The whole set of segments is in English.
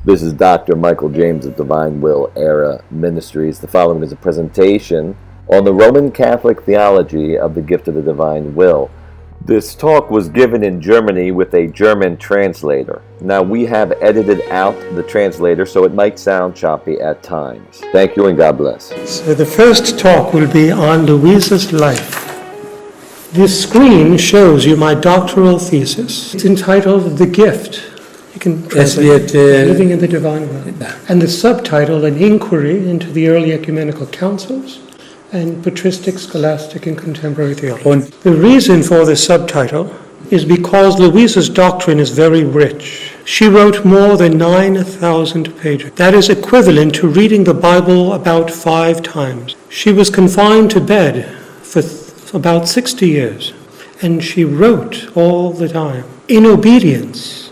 This is Dr. Michael James of Divine Will Era Ministries. The following is a presentation on the Roman Catholic theology of the gift of the divine will. This talk was given in Germany with a German translator. Now we have edited out the translator, so it might sound choppy at times. Thank you and God bless. So the first talk will be on Luisa's life. This screen shows you my doctoral thesis. It's entitled The Gift. You can translate Living in the Divine Will. And the subtitle, An Inquiry into the Early Ecumenical Councils and Patristic, Scholastic, and Contemporary Theology. The reason for the subtitle is because Luisa's doctrine is very rich. She wrote more than 9,000 pages. That is equivalent to reading the Bible about 5 times. She was confined to bed for about 60 years, and she wrote all the time in obedience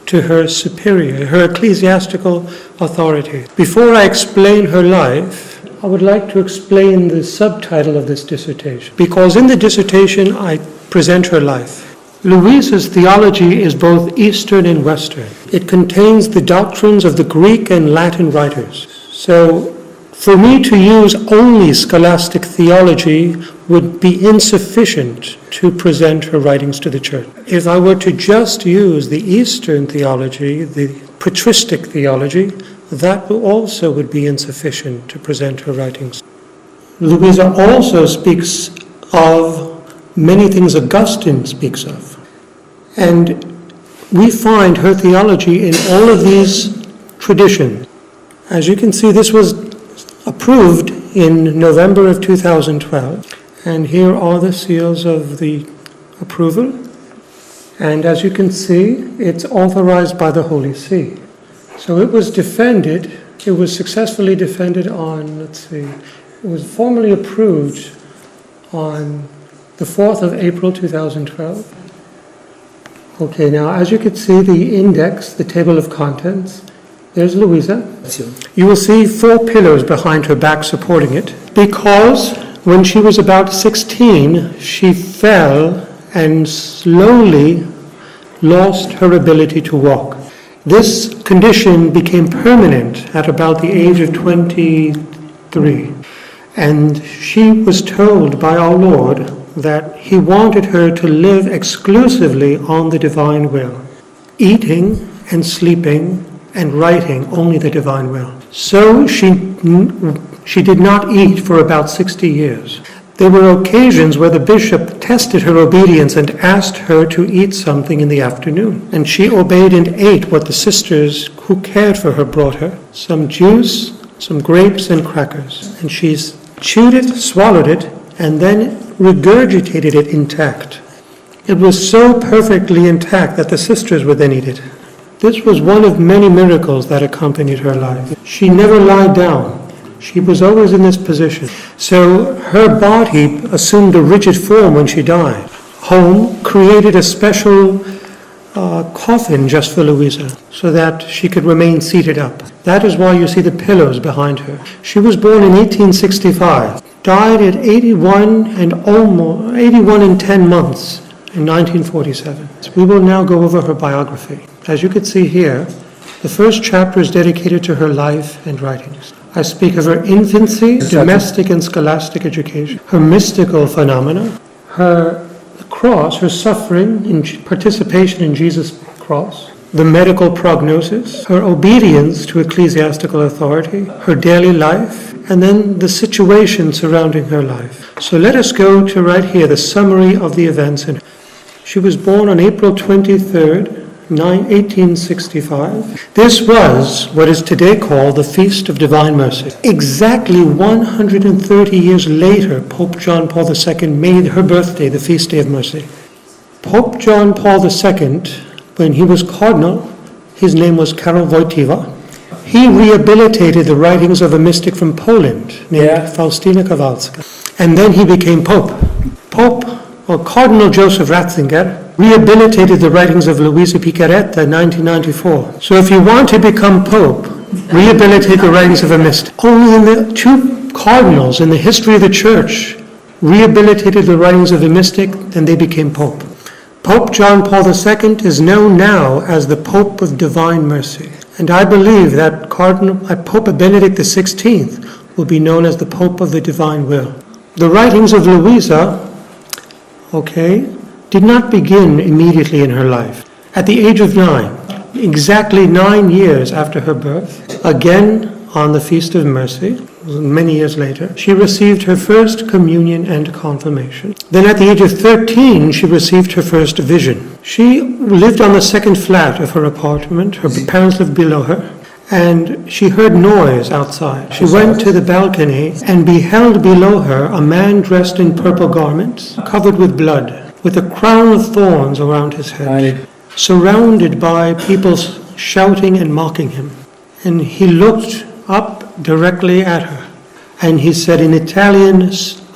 to her superior, her ecclesiastical authority. Before I explain her life, I would like to explain the subtitle of this dissertation, because in the dissertation I present her life. Luisa's theology is both Eastern and Western. It contains the doctrines of the Greek and Latin writers. So, for me to use only scholastic theology would be insufficient to present her writings to the Church. If I were to just use the Eastern theology, the patristic theology, that also would be insufficient to present her writings. Luisa also speaks of many things Augustine speaks of. And we find her theology in all of these traditions. As you can see, this was approved in November of 2012. And here are the seals of the approval. And as you can see, it's authorized by the Holy See. So it was defended, it was successfully defended on, it was formally approved on the 4th of April 2012. Okay, now as you can see, the index, the table of contents, there's Luisa. You will see 4 pillars behind her back supporting it, because when she was about 16, she fell and slowly lost her ability to walk. This condition became permanent at about the age of 23. And she was told by our Lord that He wanted her to live exclusively on the divine will, eating and sleeping and writing only the divine will. So she did not eat for about 60 years. There were occasions where the bishop tested her obedience and asked her to eat something in the afternoon. And she obeyed and ate what the sisters who cared for her brought her, some juice, some grapes, and crackers. And she chewed it, swallowed it, and then regurgitated it intact. It was so perfectly intact that the sisters would then eat it. This was one of many miracles that accompanied her life. She never lied down. She was always in this position. So her body assumed a rigid form when she died. Home created a special coffin just for Luisa, so that she could remain seated up. That is why you see the pillows behind her. She was born in 1865, died at 81 and 10 months in 1947. We will now go over her biography. As you can see here, the first chapter is dedicated to her life and writings. I speak of her infancy, domestic and scholastic education, her mystical phenomena, her cross, her suffering, participation in Jesus' cross, the medical prognosis, her obedience to ecclesiastical authority, her daily life, and then the situation surrounding her life. So let us go to right here, the summary of the events. She was born on April 23rd, 1865. This was what is today called the Feast of Divine Mercy. Exactly 130 years later, Pope John Paul II made her birthday the Feast Day of Mercy. Pope John Paul II, when he was cardinal, his name was Karol Wojtyła, he rehabilitated the writings of a mystic from Poland named Faustina Kowalska. And then he became Pope. Cardinal Joseph Ratzinger rehabilitated the writings of Luisa Piccarreta in 1994. So if you want to become Pope, rehabilitate the writings of a mystic. Only in the 2 cardinals in the history of the Church rehabilitated the writings of the mystic, and they became Pope. Pope John Paul II is known now as the Pope of Divine Mercy. And I believe that Pope Benedict XVI will be known as the Pope of the Divine Will. The writings of Luisa, did not begin immediately in her life. At the age of 9, exactly 9 years after her birth, again on the Feast of Mercy, many years later, she received her first communion and confirmation. Then at the age of 13, she received her first vision. She lived on the second flat of her apartment. Her parents lived below her, and she heard noise outside. She went to the balcony and beheld below her a man dressed in purple garments, covered with blood, with a crown of thorns around his head, surrounded by people shouting and mocking him. And he looked up directly at her, and he said in Italian,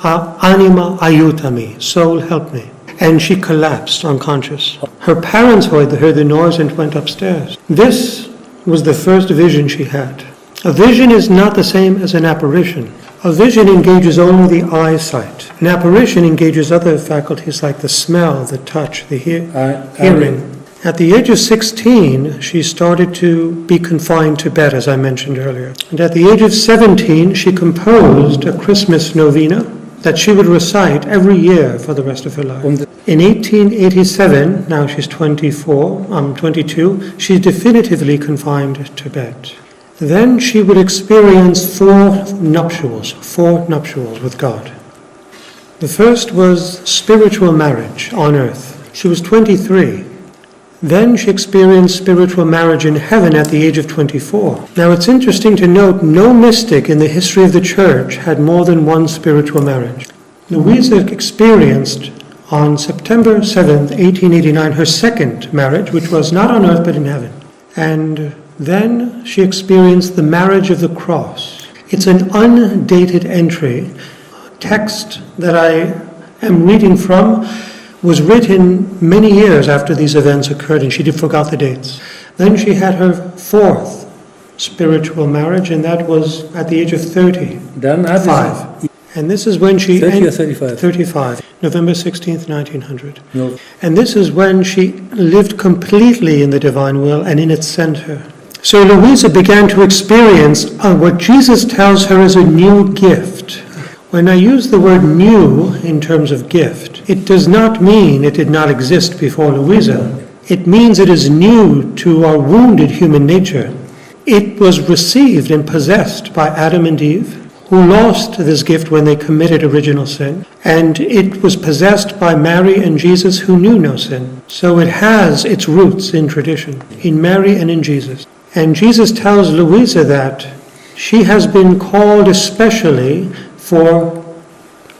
"Anima aiutami," soul help me. And she collapsed unconscious. Her parents heard the noise and went upstairs. This was the first vision she had. A vision is not the same as an apparition. A vision engages only the eyesight. An apparition engages other faculties like the smell, the touch, the hearing. At the age of 16, she started to be confined to bed, as I mentioned earlier. And at the age of 17, she composed a Christmas novena that she would recite every year for the rest of her life. In 1887, now she's 22, she's definitively confined to bed. Then she would experience four nuptials with God. The first was spiritual marriage on earth. She was 23. Then she experienced spiritual marriage in heaven at the age of 24. Now it's interesting to note no mystic in the history of the church had more than one spiritual marriage. Luisa experienced on September 7th, 1889, her second marriage, which was not on earth but in heaven. And then she experienced the marriage of the cross. It's an undated entry. Text that I am reading from was written many years after these events occurred, and she forgot the dates. Then she had her fourth spiritual marriage, and that was at the age of 35. And this is when she... 30 or 35? 35, November 16th, 1900. No. And this is when she lived completely in the divine will and in its center. So Luisa began to experience what Jesus tells her is a new gift. When I use the word new in terms of gift, it does not mean it did not exist before Luisa. It means it is new to our wounded human nature. It was received and possessed by Adam and Eve, who lost this gift when they committed original sin. And it was possessed by Mary and Jesus, who knew no sin. So it has its roots in tradition, in Mary and in Jesus. And Jesus tells Luisa that she has been called especially for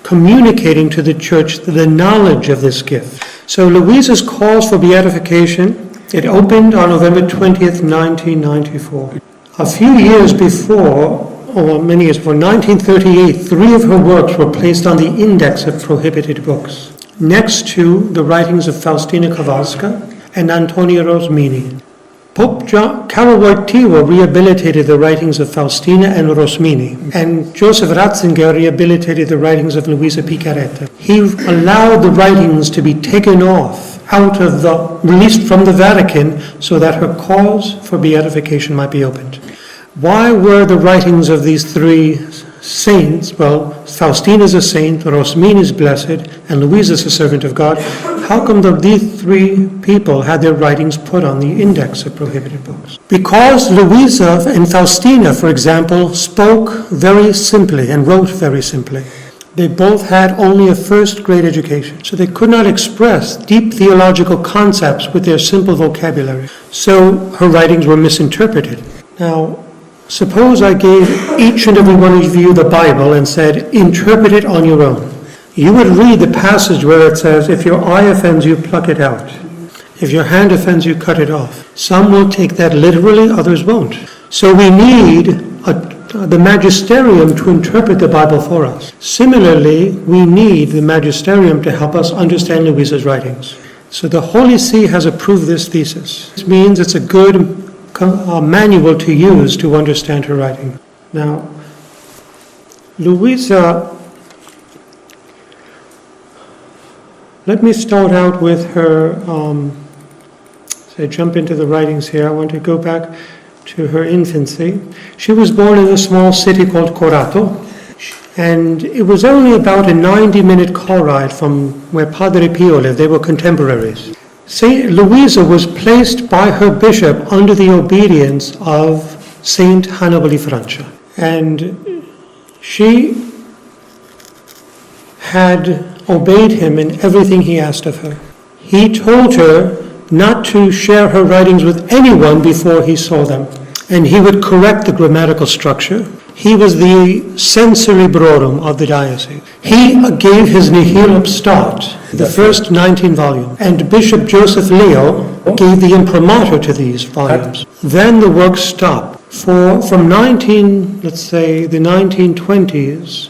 communicating to the church the knowledge of this gift. So Luisa's calls for beatification, it opened on November 20th, 1994. A few years before, or many years before, 1938, 3 of her works were placed on the index of prohibited books, next to the writings of Faustina Kowalska and Antonia Rosmini. Pope Karol Wojtyła rehabilitated the writings of Faustina and Rosmini, and Joseph Ratzinger rehabilitated the writings of Luisa Piccarreta. He allowed the writings to be taken off, released from the Vatican, so that her cause for beatification might be opened. Why were the writings of these 3 saints, well, Faustina is a saint, Rosmini is blessed, and Luisa is a servant of God, how come these 3 people had their writings put on the index of prohibited books? Because Luisa and Faustina, for example, spoke very simply and wrote very simply. They both had only a first-grade education, so they could not express deep theological concepts with their simple vocabulary. So her writings were misinterpreted. Now, suppose I gave each and every one of you the Bible and said, interpret it on your own. You would read the passage where it says, if your eye offends you, pluck it out. If your hand offends you, cut it off. Some will take that literally, others won't. So we need the magisterium to interpret the Bible for us. Similarly, we need the magisterium to help us understand Luisa's writings. So the Holy See has approved this thesis. This means it's a good manual to use to understand her writing. Now, Luisa, let me start out with her, jump into the writings here. I want to go back. to her infancy. She was born in a small city called Corato, and it was only about a 90-minute car ride from where Padre Pio lived. They were contemporaries. Saint Luisa was placed by her bishop under the obedience of Saint Hannibal di Francia, and she had obeyed him in everything he asked of her. He told her not to share her writings with anyone before he saw them, and he would correct the grammatical structure. He was the censor librorum of the diocese. He gave his Nihil Obstat, the first 19 volumes, and Bishop Joseph Leo gave the imprimatur to these volumes. Then the work stopped. From the 1920s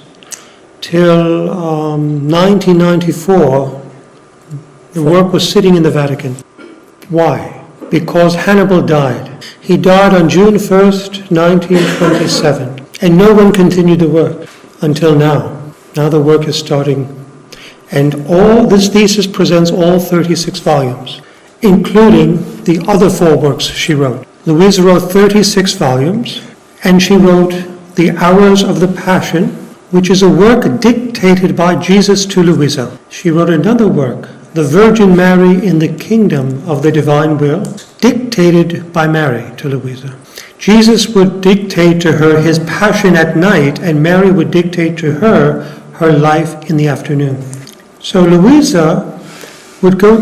till 1994, the work was sitting in the Vatican. Why? Because Hannibal died. He died on June 1st, 1927, and no one continued the work until now. Now the work is starting, and this thesis presents all 36 volumes, including the other 4 works she wrote. Luisa wrote 36 volumes, and she wrote The Hours of the Passion, which is a work dictated by Jesus to Luisa. She wrote another work, The Virgin Mary in the Kingdom of the Divine Will, dictated by Mary to Luisa. Jesus would dictate to her his passion at night, and Mary would dictate to her her life in the afternoon. So Luisa would go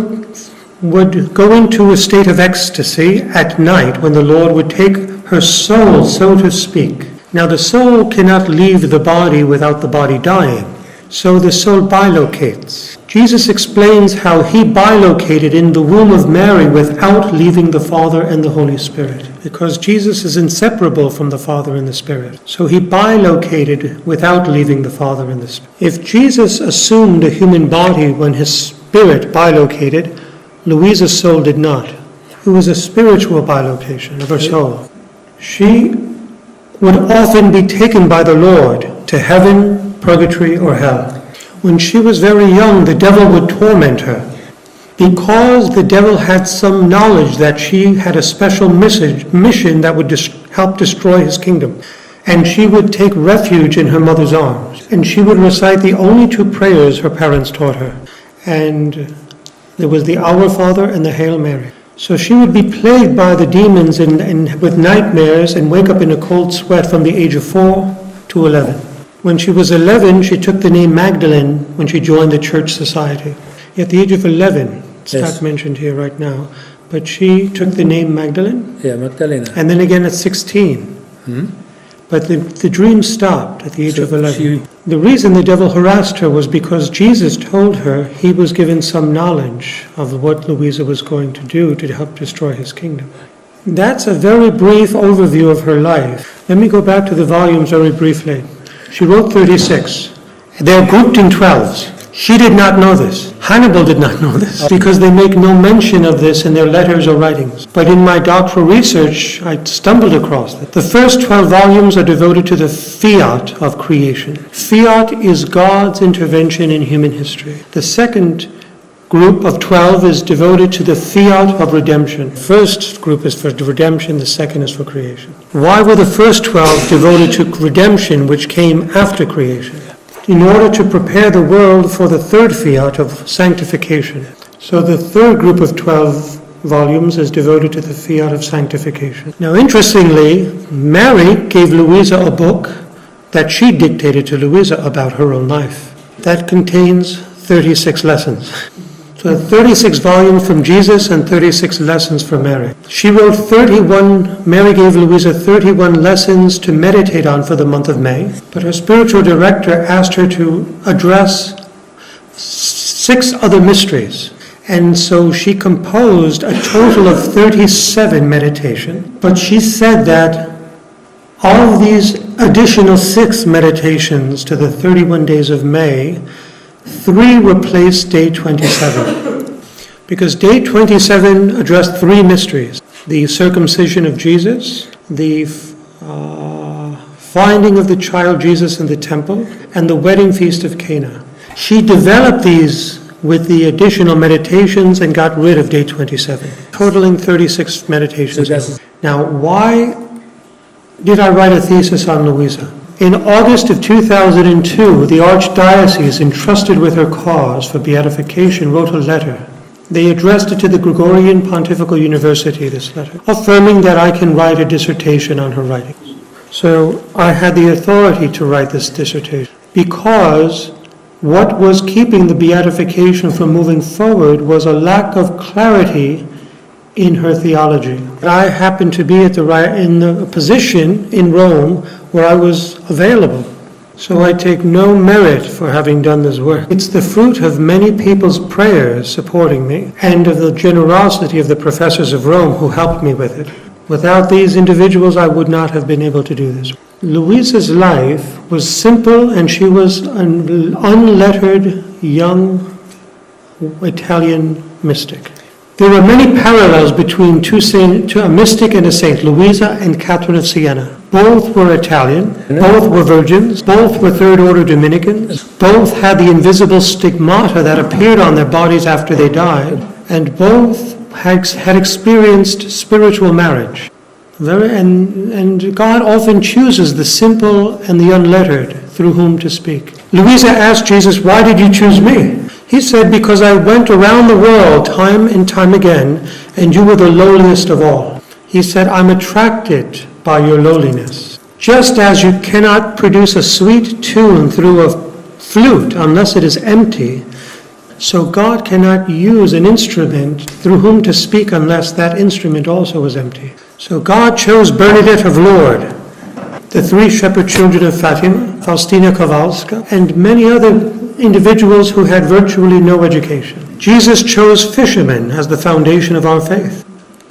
into a state of ecstasy at night when the Lord would take her soul, so to speak. Now the soul cannot leave the body without the body dying, so the soul bilocates. Jesus explains how he bilocated in the womb of Mary without leaving the Father and the Holy Spirit, because Jesus is inseparable from the Father and the Spirit. So he bilocated without leaving the Father and the Spirit. If Jesus assumed a human body when his spirit bilocated, Luisa's soul did not. It was a spiritual bilocation of her soul. She would often be taken by the Lord to heaven, purgatory, or hell. When she was very young, the devil would torment her, because the devil had some knowledge that she had a special mission that would help destroy his kingdom. And she would take refuge in her mother's arms, and she would recite the only 2 prayers her parents taught her. And there was the Our Father and the Hail Mary. So she would be plagued by the demons and with nightmares, and wake up in a cold sweat from the age of 4 to 11. When she was 11, she took the name Magdalene when she joined the church society. At the age of 11, it's not mentioned here right now, but she took the name Magdalene. Yeah, Magdalena. And then again at 16. But the dream stopped at the age of 11. The reason the devil harassed her was because Jesus told her he was given some knowledge of what Luisa was going to do to help destroy his kingdom. That's a very brief overview of her life. Let me go back to the volumes very briefly. She wrote 36. They're grouped in 12s. She did not know this. Hannibal did not know this, because they make no mention of this in their letters or writings. But in my doctoral research, I stumbled across it. The first 12 volumes are devoted to the fiat of creation. Fiat is God's intervention in human history. The second group of 12 is devoted to the fiat of redemption. The first group is for redemption, the second is for creation. Why were the first 12 devoted to redemption, which came after creation? In order to prepare the world for the third fiat of sanctification. So the third group of 12 volumes is devoted to the fiat of sanctification. Now, interestingly, Mary gave Luisa a book that she dictated to Luisa about her own life. That contains 36 lessons. So 36 volumes from Jesus and 36 lessons from Mary. She wrote Mary gave Luisa 31 lessons to meditate on for the month of May, but her spiritual director asked her to address 6 other mysteries. And so she composed a total of 37 meditations, but she said that all of these additional 6 meditations to the 31 days of May, 3 replaced day 27, because day 27 addressed 3 mysteries: the circumcision of Jesus, the finding of the child Jesus in the temple, and the wedding feast of Cana. She developed these with the additional meditations and got rid of day 27, totaling 36 meditations. Now, why did I write a thesis on Luisa? In August of 2002, the Archdiocese, entrusted with her cause for beatification, wrote a letter. They addressed it to the Gregorian Pontifical University, this letter, affirming that I can write a dissertation on her writings. So I had the authority to write this dissertation because what was keeping the beatification from moving forward was a lack of clarity in her theology. I happened to be in a position in Rome where I was available. So I take no merit for having done this work. It's the fruit of many people's prayers supporting me and of the generosity of the professors of Rome who helped me with it. Without these individuals, I would not have been able to do this. Luisa's life was simple, and she was an unlettered young Italian mystic. There were many parallels between a mystic and a saint, Luisa and Catherine of Siena. Both were Italian, both were virgins, both were third-order Dominicans, both had the invisible stigmata that appeared on their bodies after they died, and both had experienced spiritual marriage. And God often chooses the simple and the unlettered through whom to speak. Luisa asked Jesus, "Why did you choose me?" He said, "Because I went around the world time and time again, and you were the lowliest of all." He said, "I'm attracted by your lowliness. Just as you cannot produce a sweet tune through a flute unless it is empty, so God cannot use an instrument through whom to speak unless that instrument also is empty." So God chose Bernadette of Lourdes, the three shepherd children of Fatima, Faustina Kowalska, and many other individuals who had virtually no education. Jesus chose fishermen as the foundation of our faith,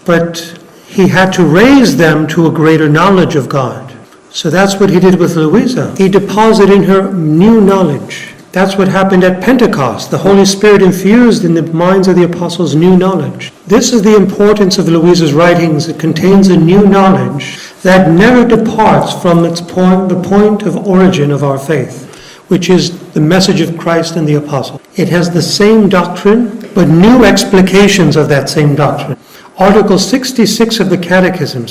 but he had to raise them to a greater knowledge of God. So that's what he did with Luisa. He deposited in her new knowledge. That's what happened at Pentecost. The Holy Spirit infused in the minds of the apostles new knowledge. This is the importance of Luisa's writings. It contains a new knowledge that never departs from the point of origin of our faith, which is the message of Christ and the apostle. It has the same doctrine, but new explications of that same doctrine. Article 66 of the Catechism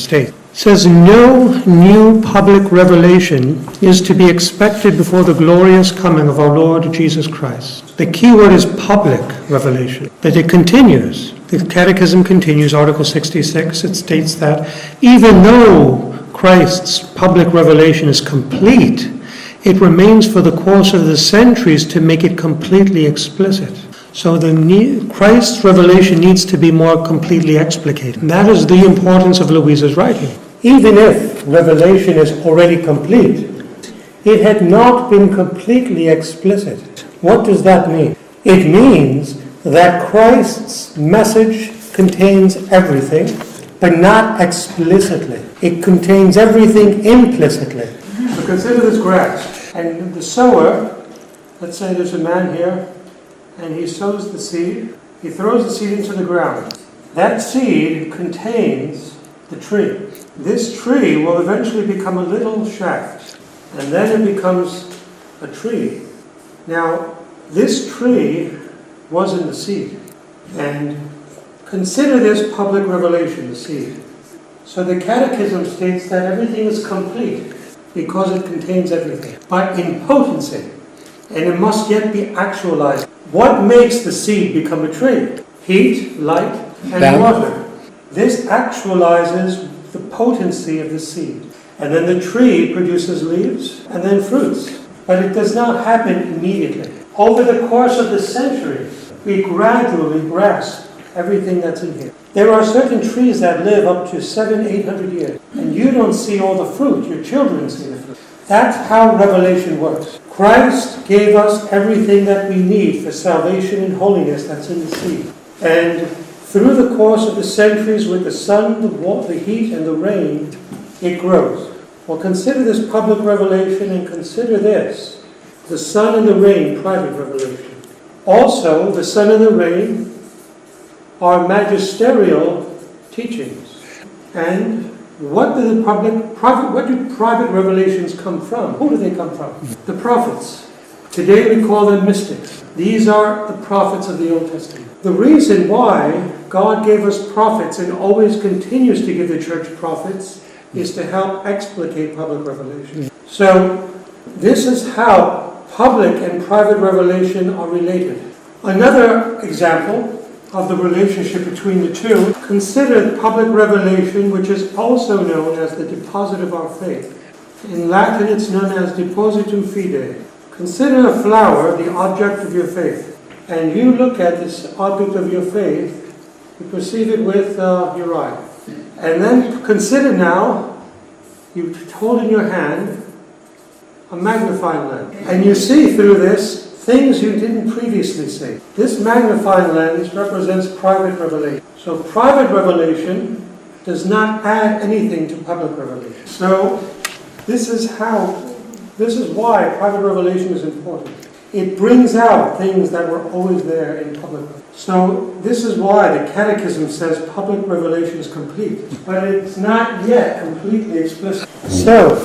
says no new public revelation is to be expected before the glorious coming of our Lord Jesus Christ. The key word is public revelation. But it continues. The Catechism continues, Article 66. It states that even though Christ's public revelation is complete, it remains for the course of the centuries to make it completely explicit. So Christ's revelation needs to be more completely explicated. And that is the importance of Luisa's writing. Even if revelation is already complete, it had not been completely explicit. What does that mean? It means that Christ's message contains everything, but not explicitly. It contains everything implicitly. So consider this grass. And the sower, let's say there's a man here, and he sows the seed. He throws the seed into the ground. That seed contains the tree. This tree will eventually become a little shaft, and then it becomes a tree. Now, this tree was in the seed. And consider this public revelation, the seed. So the Catechism states that everything is complete because it contains everything, but in potency, and it must yet be actualized. What makes the seed become a tree? Heat, light, and water. This actualizes the potency of the seed. And then the tree produces leaves and then fruits. But it does not happen immediately. Over the course of the centuries, we gradually grasp everything that's in here. There are certain trees that live up to 700-800 years, and you don't see all the fruit. Your children see the fruit. That's how revelation works. Christ gave us everything that we need for salvation and holiness that's in the seed. And through the course of the centuries, with the sun, the heat, and the rain, it grows. Well, consider this public revelation, and consider this, the sun and the rain, private revelation. Also, the sun and the rain are magisterial teachings. And what do private revelations come from? Who do they come from? The prophets. Today we call them mystics. These are the prophets of the Old Testament. The reason why God gave us prophets and always continues to give the church prophets is to help explicate public revelation. So this is how public and private revelation are related. Another example of the relationship between the two, consider public revelation, which is also known as the deposit of our faith. In Latin it's known as depositum fidei. Consider a flower the object of your faith, and you look at this object of your faith, you perceive it with your eye. And then consider now, you hold in your hand a magnifying lens, and you see through this things you didn't previously see. This magnifying lens represents private revelation. So private revelation does not add anything to public revelation. So this is why private revelation is important. It brings out things that were always there in public. So this is why the Catechism says public revelation is complete, but it's not yet completely explicit. So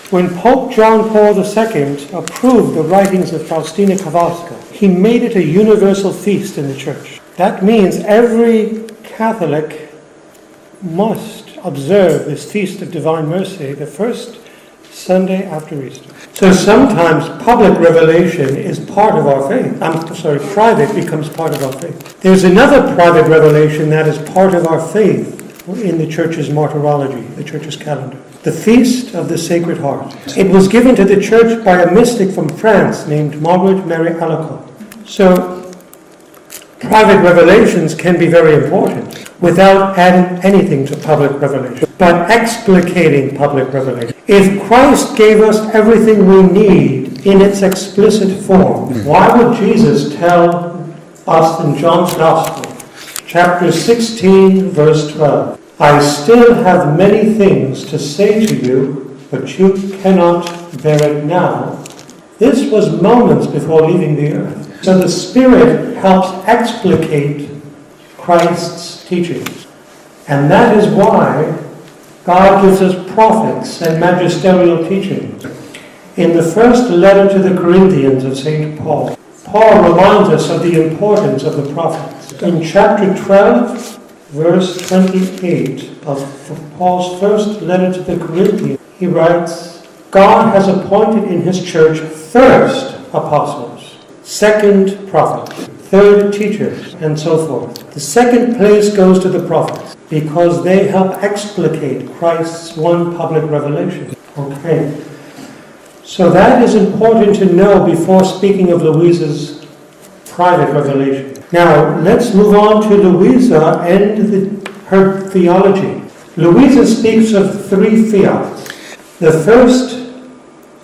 when Pope John Paul II approved the writings of Faustina Kowalska, he made it a universal feast in the church. That means every Catholic must observe this Feast of Divine Mercy the first Sunday after Easter. So sometimes public revelation is part of our faith. Private becomes part of our faith. There's another private revelation that is part of our faith in the church's martyrology, the church's calendar. The Feast of the Sacred Heart. It was given to the church by a mystic from France named Margaret Mary Alacoque. So private revelations can be very important without adding anything to public revelation, but explicating public revelation. If Christ gave us everything we need in its explicit form, why would Jesus tell us in John's Gospel, chapter 16, verse 12, I still have many things to say to you, but you cannot bear it now. This was moments before leaving the earth. So the Spirit helps explicate Christ's teachings. And that is why God gives us prophets and magisterial teachings. In the first letter to the Corinthians of St. Paul, Paul reminds us of the importance of the prophets. In chapter 12, verse 28 of Paul's first letter to the Corinthians, he writes, God has appointed in his church first apostles, second prophets, third teachers, and so forth. The second place goes to the prophets because they help explicate Christ's one public revelation. Okay. So that is important to know before speaking of Luisa's private revelation. Now, let's move on to Luisa and her theology. Luisa speaks of three fiats. The first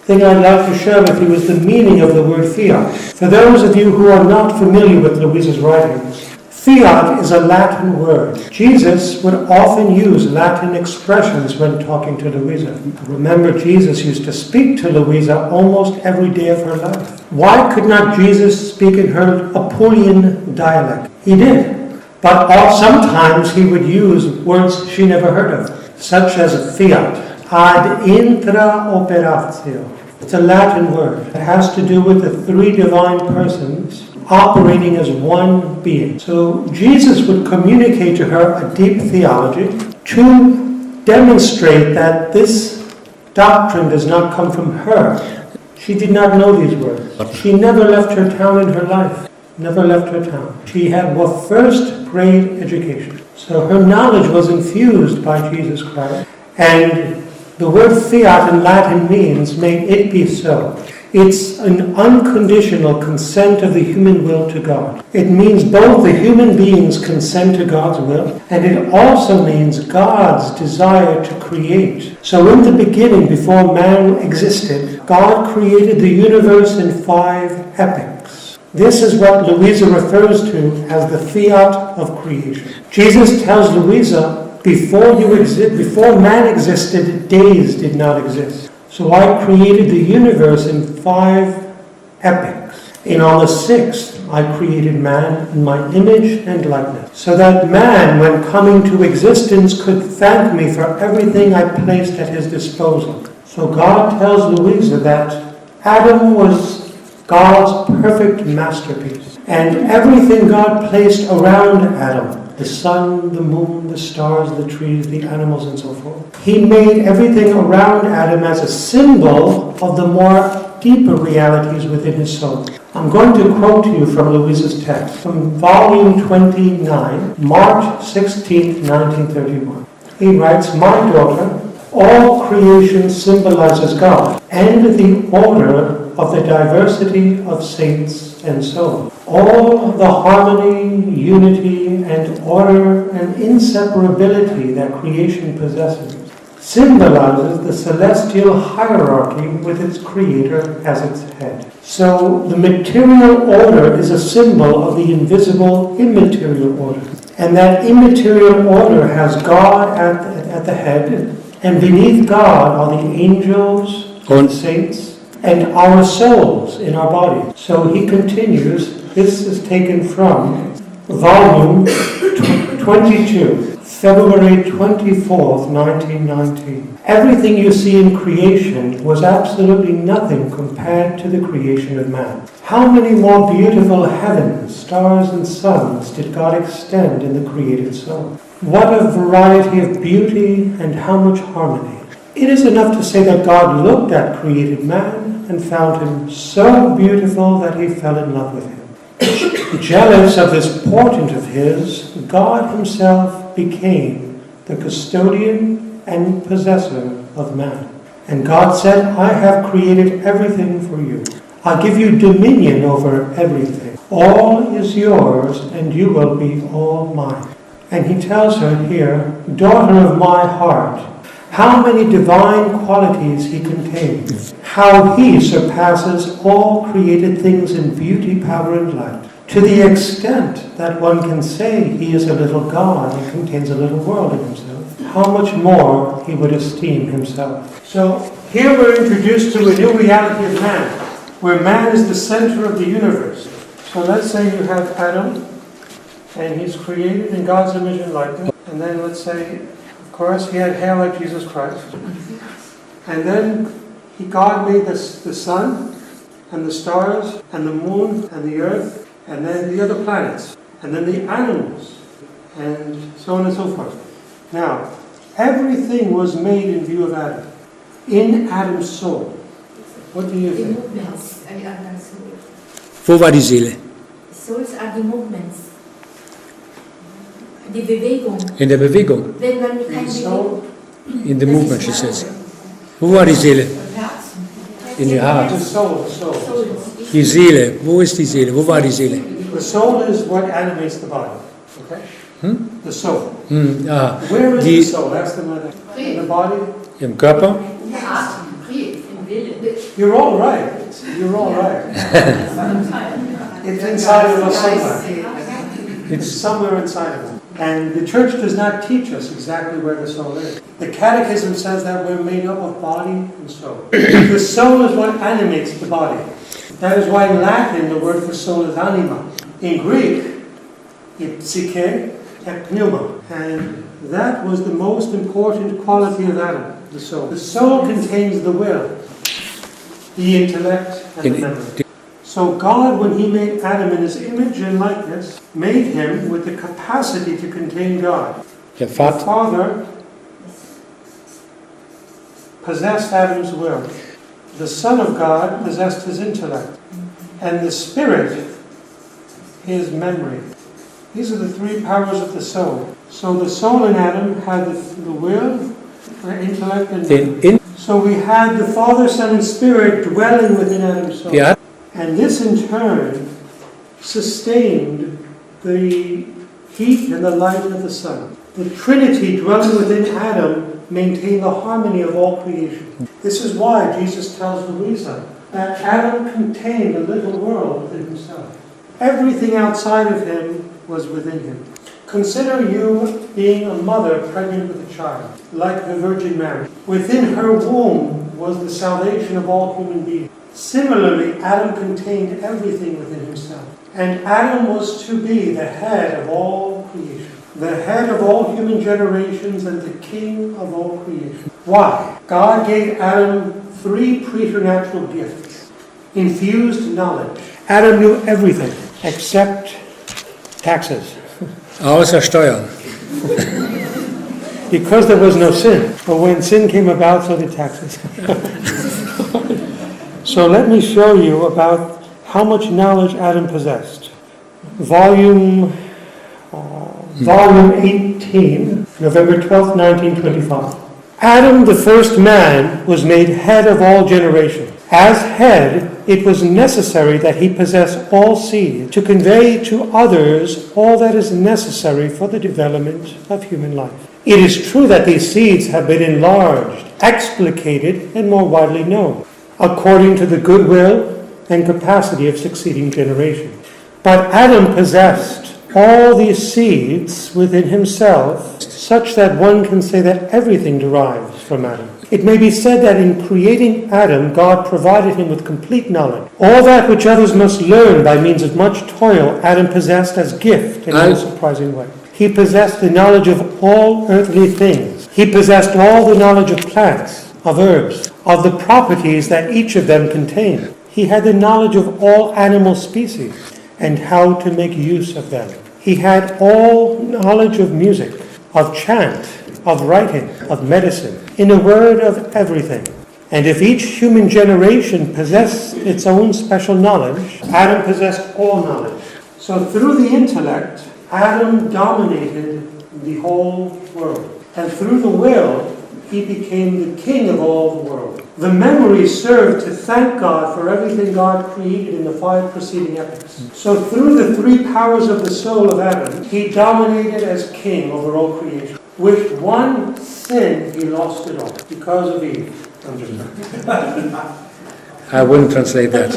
thing I'd like to share with you is the meaning of the word fiat. For those of you who are not familiar with Luisa's writings, fiat is a Latin word. Jesus would often use Latin expressions when talking to Luisa. Remember, Jesus used to speak to Luisa almost every day of her life. Why could not Jesus speak in her Apulian dialect? He did. But sometimes he would use words she never heard of, such as fiat, ad intra operatio. It's a Latin word. It has to do with the three divine persons operating as one being. So Jesus would communicate to her a deep theology to demonstrate that this doctrine does not come from her. She did not know these words. She never left her town in her life. Never left her town. She had a first grade education. So her knowledge was infused by Jesus Christ. And the word fiat in Latin means, may it be so. It's an unconditional consent of the human will to God. It means both the human beings consent to God's will, and it also means God's desire to create. So in the beginning, before man existed, God created the universe in 5 epochs. This is what Luisa refers to as the fiat of creation. Jesus tells Luisa, before man existed, days did not exist. So I created the universe in 5 epochs. And on the 6th, I created man in my image and likeness. So that man, when coming to existence, could thank me for everything I placed at his disposal. So God tells Luisa that Adam was God's perfect masterpiece. And everything God placed around Adam, the sun, the moon, the stars, the trees, the animals, and so forth. He made everything around Adam as a symbol of the more deeper realities within his soul. I'm going to quote to you from Luisa's text, from volume 29, March 16, 1931. He writes, "My daughter, all creation symbolizes God and the order of the diversity of saints and souls. All the harmony, unity, and order and inseparability that creation possesses symbolizes the celestial hierarchy with its creator as its head." So the material order is a symbol of the invisible immaterial order. And that immaterial order has God at the head, and beneath God are the angels and saints and our souls in our body. So he continues, this is taken from volume 22, February 24th, 1919. "Everything you see in creation was absolutely nothing compared to the creation of man. How many more beautiful heavens, stars, and suns did God extend in the created soul? What a variety of beauty and how much harmony. It is enough to say that God looked at created man and found him so beautiful that he fell in love with him. Jealous of this portent of his, God himself became the custodian and possessor of man. And God said, I have created everything for you. I give you dominion over everything. All is yours, and you will be all mine." And he tells her here, "Daughter of my heart, how many divine qualities he contains, how he surpasses all created things in beauty, power, and light, to the extent that one can say he is a little God and contains a little world in himself. How much more he would esteem himself." So here we're introduced to a new reality of man, where man is the center of the universe. So let's say you have Adam, and he's created in God's image and likeness. And then let's say, of course, he had hair like Jesus Christ. And then God made the sun, and the stars, and the moon, and the earth, and then the other planets, and then the animals, and so on and so forth. Now, everything was made in view of Adam, in Adam's soul. What do you think? Wo war die Seele? Souls are the movements. Die Bewegung. In der Bewegung. Wenn man keine Bewegung. In the movement, she says. Wo war die Seele? In the heart. The soul. Die Seele. Wo ist die Seele? Wo war die Seele? The soul is what animates the body. Okay? The soul. Ah, Where is the soul? That's the matter. In the body? im Körper? You're all right. You're all right. It's inside of us somewhere. It's somewhere inside of us. And the church does not teach us exactly where the soul is. The catechism says that we're made up of body and soul. The soul is what animates the body. That is why in Latin the word for soul is anima. In Greek, it's psyche and pneuma. And that was the most important quality of Adam, the soul. The soul contains the will, the intellect, and the memory. So God, when he made Adam in his image and likeness, made him with the capacity to contain God. Der The Vater. Father possessed Adam's will. The Son of God possessed his intellect. And the Spirit, his memory. These are the three powers of the soul. So the soul in Adam had the will, the intellect, and memory. So we had the Father, Son, and Spirit dwelling within Adam's soul. Ja. And this in turn sustained the heat and the light of the sun. The Trinity dwelling within Adam maintained the harmony of all creation. This is why Jesus tells Luisa that Adam contained a little world within himself. Everything outside of him was within him. Consider you being a mother pregnant with a child, like the Virgin Mary. Within her womb was the salvation of all human beings. Similarly, Adam contained everything within himself. And Adam was to be the head of all creation, the head of all human generations, and the king of all creation. Why? God gave Adam 3 preternatural gifts. infused knowledge. Adam knew everything except taxes. Außer Steuern. Because there was no sin. But when sin came about, so did taxes. So let me show you about how much knowledge Adam possessed. Volume 18, November 12th, 1925. Adam, the first man, was made head of all generations. As head, it was necessary that he possess all seed to convey to others all that is necessary for the development of human life. It is true that these seeds have been enlarged, explicated, and more widely known, according to the goodwill and capacity of succeeding generations. But Adam possessed all these seeds within himself, such that one can say that everything derives from Adam. It may be said that in creating Adam, God provided him with complete knowledge. All that which others must learn by means of much toil, Adam possessed as gift in a surprising way. He possessed the knowledge of all earthly things. He possessed all the knowledge of plants, of herbs, of the properties that each of them contain. He had the knowledge of all animal species and how to make use of them. He had all knowledge of music, of chant, of writing, of medicine, in a word, of everything. And if each human generation possessed its own special knowledge, Adam possessed all knowledge. So through the intellect, Adam dominated the whole world. And through the will, he became the king of all the world. The memory served to thank God for everything God created in the 5 preceding epochs. So through the 3 powers of the soul of Adam, he dominated as king over all creation. With one sin, he lost it all because of Eve. I'm just I wouldn't translate that.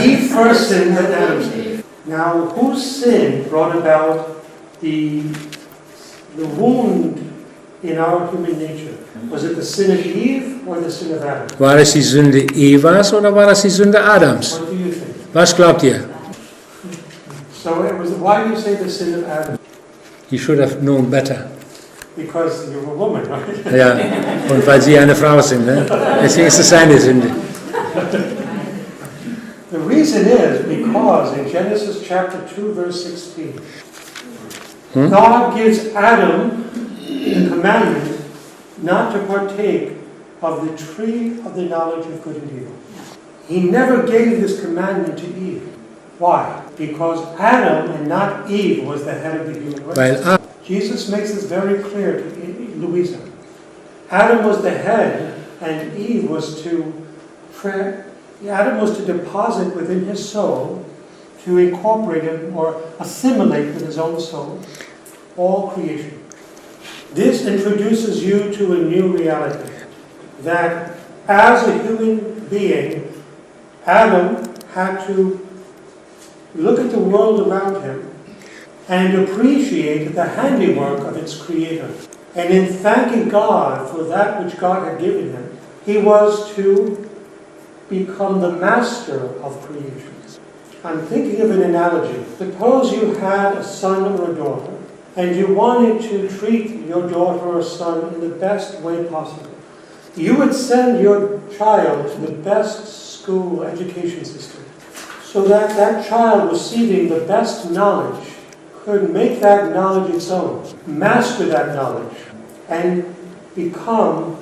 Eve first sinned, then Adam sinned. Now, whose sin brought about the wound in our human nature? Was it the sin of Eve or the sin of Adam? War es die Sünde Evas oder war es die Sünde Adams? What do you think? Was glaubt ihr? So it was. Why do you say the sin of Adam? You should have known better. Because you're a woman, right? Ja, und weil sie eine Frau sind, ne? Deswegen ist es seine Sünde. The reason is because in Genesis chapter 2, verse 16, God gives Adam the commandment not to partake of the tree of the knowledge of good and evil. He never gave this commandment to Eve. Why? Because Adam and not Eve was the head of the human race. Jesus makes this very clear to Luisa. Adam was the head, and Eve was to Adam was to deposit within his soul, to incorporate him or assimilate with his own soul, all creation. This introduces you to a new reality, that as a human being, Adam had to look at the world around him and appreciate the handiwork of its creator. And in thanking God for that which God had given him, he was to become the master of creation. I'm thinking of an analogy. Suppose you had a son or a daughter, and you wanted to treat your daughter or son in the best way possible. You would send your child to the best school education system, so that that child receiving the best knowledge could make that knowledge its own, master that knowledge, and become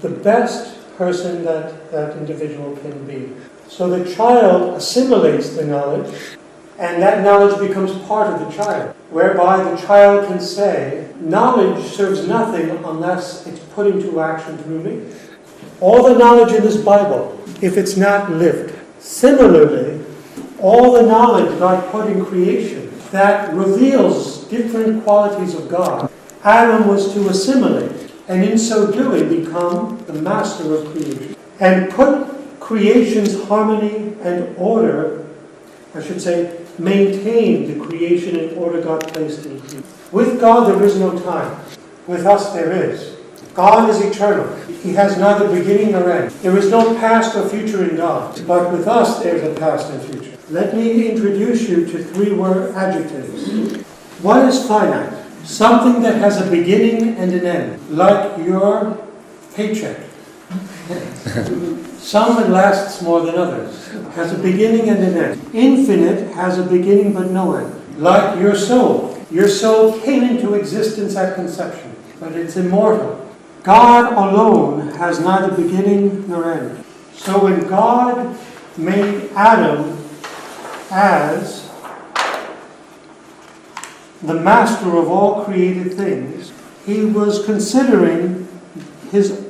the best person that that individual can be. So the child assimilates the knowledge, and that knowledge becomes part of the child, whereby the child can say, knowledge serves nothing unless it's put into action through me. All the knowledge in this Bible, if it's not lived. Similarly, all the knowledge God put in creation that reveals different qualities of God, Adam was to assimilate, and in so doing become the master of creation, and put creation's harmony and order, I should say, maintain the creation and order God placed in it. With God there is no time. With us there is. God is eternal. He has neither beginning nor end. There is no past or future in God. But with us there is a past and future. Let me introduce you to 3 word adjectives. What is finite? Something that has a beginning and an end. Like your paycheck. Some it lasts more than others. Has a beginning and an end. Infinite has a beginning but no end. Like your soul. Your soul came into existence at conception, but it's immortal. God alone has neither beginning nor end. So when God made Adam as the master of all created things, he was considering his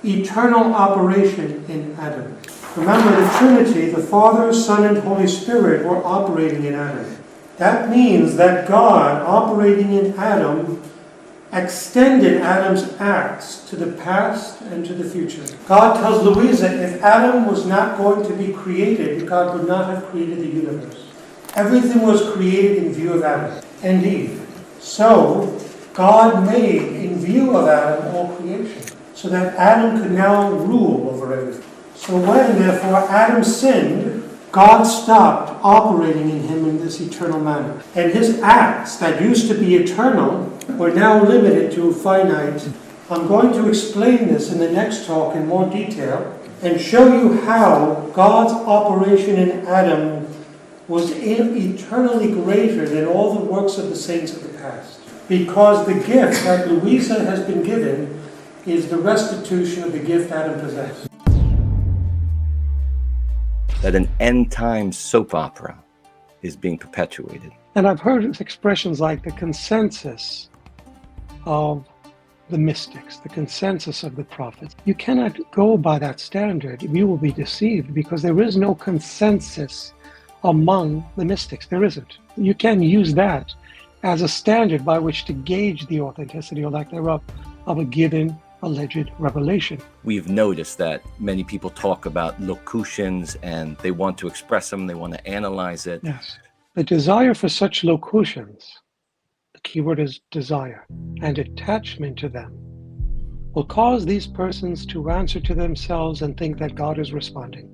eternal operation in Adam. Remember, the Trinity, the Father, Son, and Holy Spirit were operating in Adam. That means that God, operating in Adam, extended Adam's acts to the past and to the future. God tells Luisa, if Adam was not going to be created, God would not have created the universe. Everything was created in view of Adam and Eve. So, God made, in view of Adam, all creation, so that Adam could now rule over everything. So when, therefore, Adam sinned, God stopped operating in him in this eternal manner. And his acts that used to be eternal were now limited to finite. I'm going to explain this in the next talk in more detail and show you how God's operation in Adam was eternally greater than all the works of the saints of the past. Because the gift that Luisa has been given is the restitution of the gift Adam possessed. That an end-time soap opera is being perpetuated. And I've heard expressions like the consensus of the mystics, the consensus of the prophets. You cannot go by that standard. You will be deceived because there is no consensus among the mystics. There isn't. You can use that as a standard by which to gauge the authenticity or lack thereof of a given alleged revelation. We've noticed that many people talk about locutions and they want to express them, they want to analyze it. Yes. The desire for such locutions, the keyword is desire, and attachment to them will cause these persons to answer to themselves and think that God is responding.